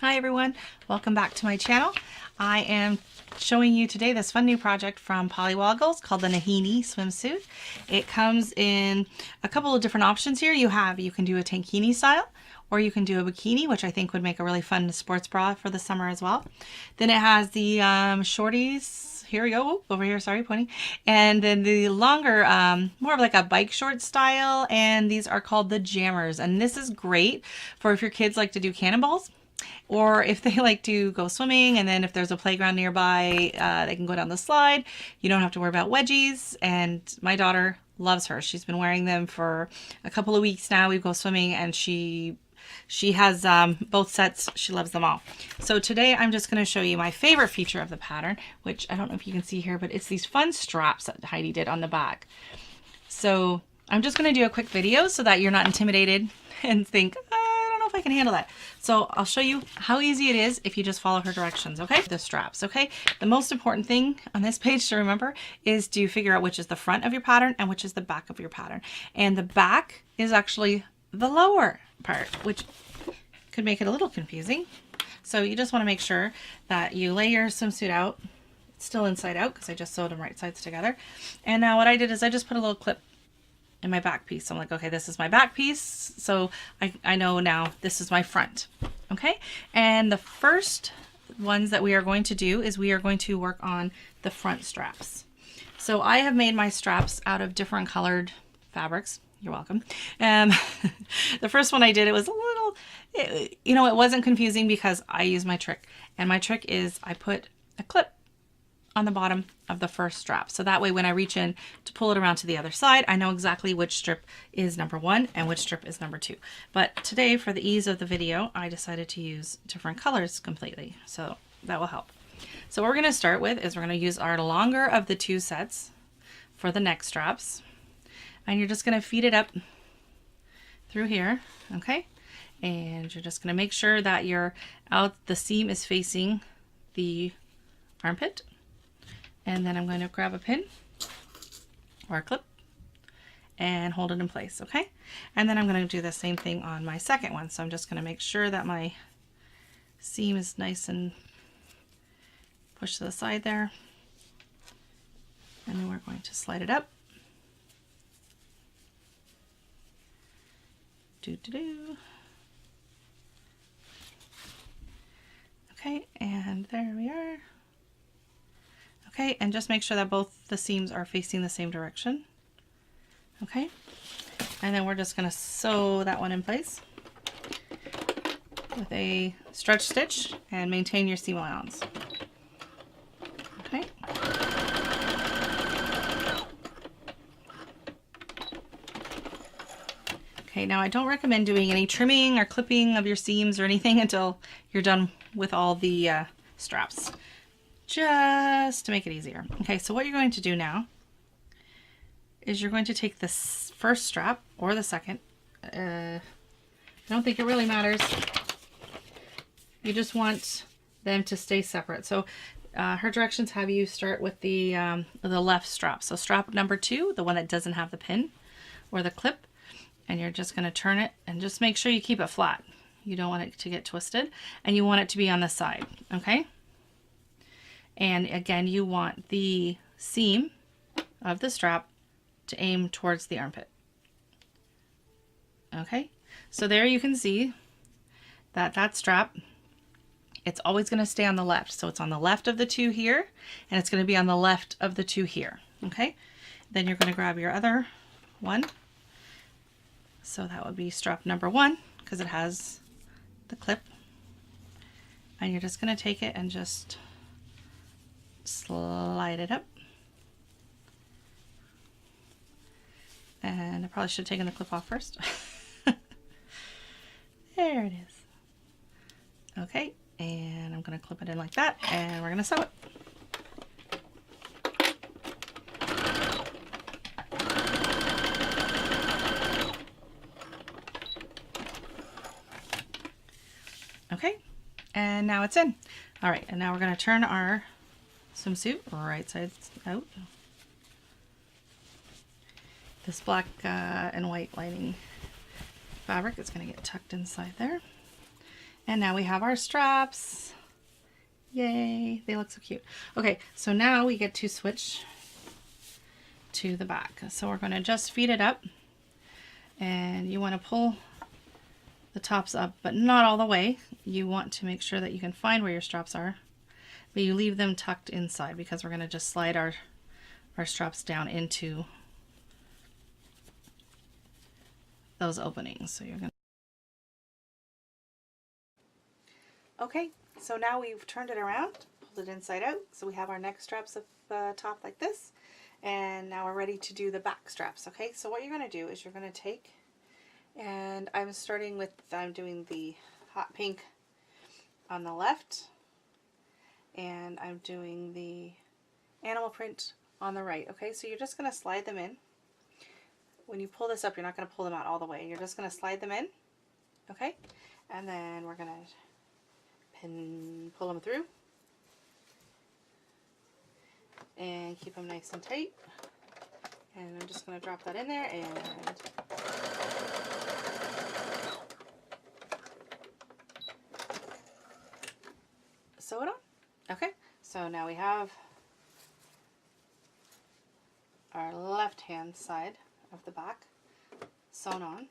Hi everyone, welcome back to my channel. I am showing you today this fun new project from Pollywoggles called the Nahanni swimsuit. It comes in a couple of different options here. You can do a tankini style, or you can do a bikini, which I think would make a really fun sports bra for the summer as well. Then it has the shorties. Here we go, over here, sorry, pointing. And then the longer, more of like a bike short style, and these are called the jammers. And this is great for if your kids like to do cannonballs, or if they like to go swimming, and then if there's a playground nearby, they can go down the slide. You don't have to worry about wedgies, and my daughter loves her. She's been wearing them for a couple of weeks now. We go swimming, and she has both sets. She loves them all. So today I'm just going to show you my favorite feature of the pattern, which I don't know if you can see here, but it's these fun straps that Heidi did on the back. So I'm just going to do a quick video so that you're not intimidated and think, I don't know if I can handle that. So I'll show you how easy it is if you just follow her directions, okay? The straps, okay? The most important thing on this page to remember is to figure out which is the front of your pattern and which is the back of your pattern. And the back is actually the lower part, which could make it a little confusing. So you just want to make sure that you lay your swimsuit out. It's still inside out because I just sewed them right sides together. And now what I did is I just put a little clip in my back piece. So I'm like, okay, this is my back piece. So I know now this is my front. Okay. And the first ones that we are going to do is we are going to work on the front straps. So I have made my straps out of different colored fabrics. You're welcome. The first one I did, it was a little, it wasn't confusing because I use my trick. And my trick is I put a clip on the bottom of the first strap. So that way when I reach in to pull it around to the other side, I know exactly which strip is number 1 and which strip is number 2. But today, for the ease of the video, I decided to use different colors completely. So that will help. So what we're gonna start with is we're gonna use our longer of the 2 sets for the neck straps. And you're just gonna feed it up through here, okay? And you're just gonna make sure that the seam is facing the armpit. And then I'm going to grab a pin or a clip and hold it in place, okay? And then I'm going to do the same thing on my second one. So I'm just going to make sure that my seam is nice and pushed to the side there. And then we're going to slide it up. Do-do-do. Okay, and there we are. Okay, and just make sure that both the seams are facing the same direction. Okay, and then we're just going to sew that one in place with a stretch stitch and maintain your seam allowance. Okay. Okay, now I don't recommend doing any trimming or clipping of your seams or anything until you're done with all the straps, just to make it easier. Okay, so what you're going to do now is you're going to take this first strap or the second. I don't think it really matters. You just want them to stay separate. So her directions have you start with the left strap. So strap number 2, the one that doesn't have the pin or the clip, and you're just going to turn it and just make sure you keep it flat. You don't want it to get twisted, and you want it to be on the side, okay? And again, you want the seam of the strap to aim towards the armpit. Okay, so there you can see that strap, it's always going to stay on the left. So it's on the left of the 2 here, and it's going to be on the left of the 2 here. Okay, then you're going to grab your other one. So that would be strap number 1 because it has the clip. And you're just going to take it and just slide it up. And I probably should have taken the clip off first. There it is. Okay, and I'm going to clip it in like that, and we're going to sew it. Okay, and now it's in. All right, and now we're going to turn our swimsuit right sides out. This black and white lining fabric is going to get tucked inside there. And now we have our straps. Yay, they look so cute. Okay, so now we get to switch to the back. So we're going to just feed it up, and you want to pull the tops up, but not all the way. You want to make sure that you can find where your straps are, but you leave them tucked inside because we're going to just slide our straps down into those openings. So you're going to... Okay, so now we've turned it around, pulled it inside out, so we have our neck straps up top like this, and now we're ready to do the back straps. Okay, so what you're going to do is you're going to take, and I'm doing the hot pink on the left, and I'm doing the animal print on the right. Okay, so you're just going to slide them in. When you pull this up, you're not going to pull them out all the way. You're just going to slide them in. Okay, and then we're going to pull them through and keep them nice and tight. And I'm just going to drop that in there and sew it on. Okay, so now we have our left hand side of the back sewn on,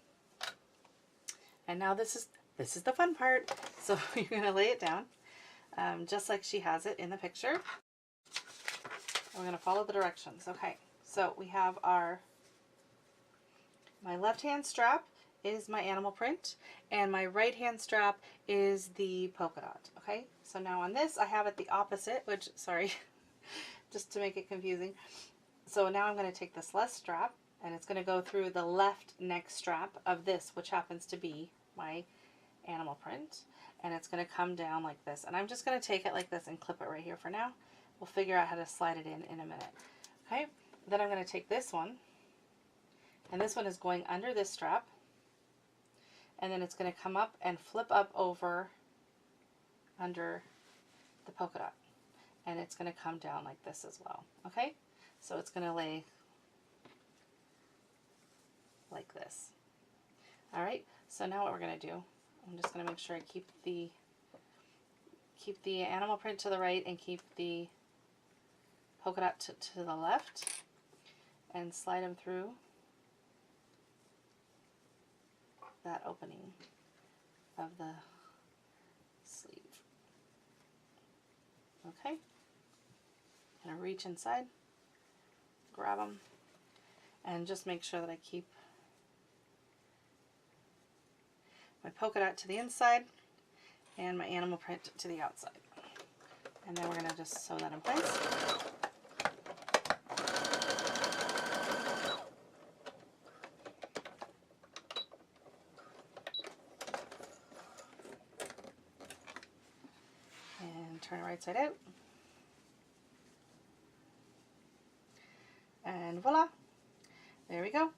and now this is the fun part. So you're going to lay it down just like she has it in the picture. We're going to follow the directions. Okay, so we have my left hand strap is my animal print, and my right hand strap is the polka dot. Okay, so now on this I have it the opposite, which, sorry, just to make it confusing. So now I'm going to take this left strap, and it's going to go through the left neck strap of this, which happens to be my animal print, and it's going to come down like this. And I'm just going to take it like this and clip it right here for now. We'll figure out how to slide it in a minute. Okay, then I'm going to take this one, and this one is going under this strap, and then it's going to come up and flip up over under the polka dot, and it's going to come down like this as well. Okay, so it's going to lay like this. All right, so now what we're going to do, I'm just going to make sure I keep the animal print to the right and keep the polka dot to the left, and slide them through that opening of the sleeve. Okay, and I reach inside, grab them, and just make sure that I keep my polka dot to the inside and my animal print to the outside. And then we're going to just sew that in place. And turn it right side out. And voila! There we go.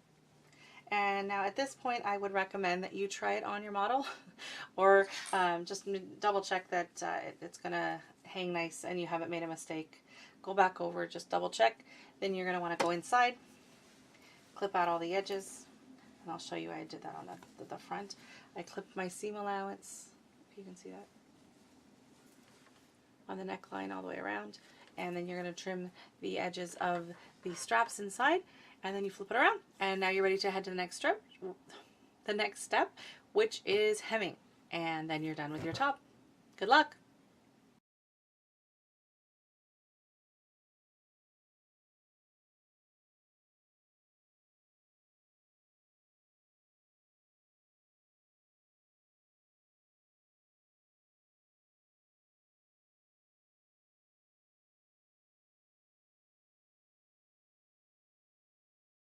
And now at this point I would recommend that you try it on your model or just double check that it's gonna hang nice and you haven't made a mistake. Go back over, just double check. Then you're gonna want to go inside, clip out all the edges, and I'll show you I did that on the front. I clipped my seam allowance, if you can see that, on the neckline all the way around, and then you're going to trim the edges of the straps inside, and then you flip it around, and now you're ready to head to the next step, which is hemming, and then you're done with your top. Good luck!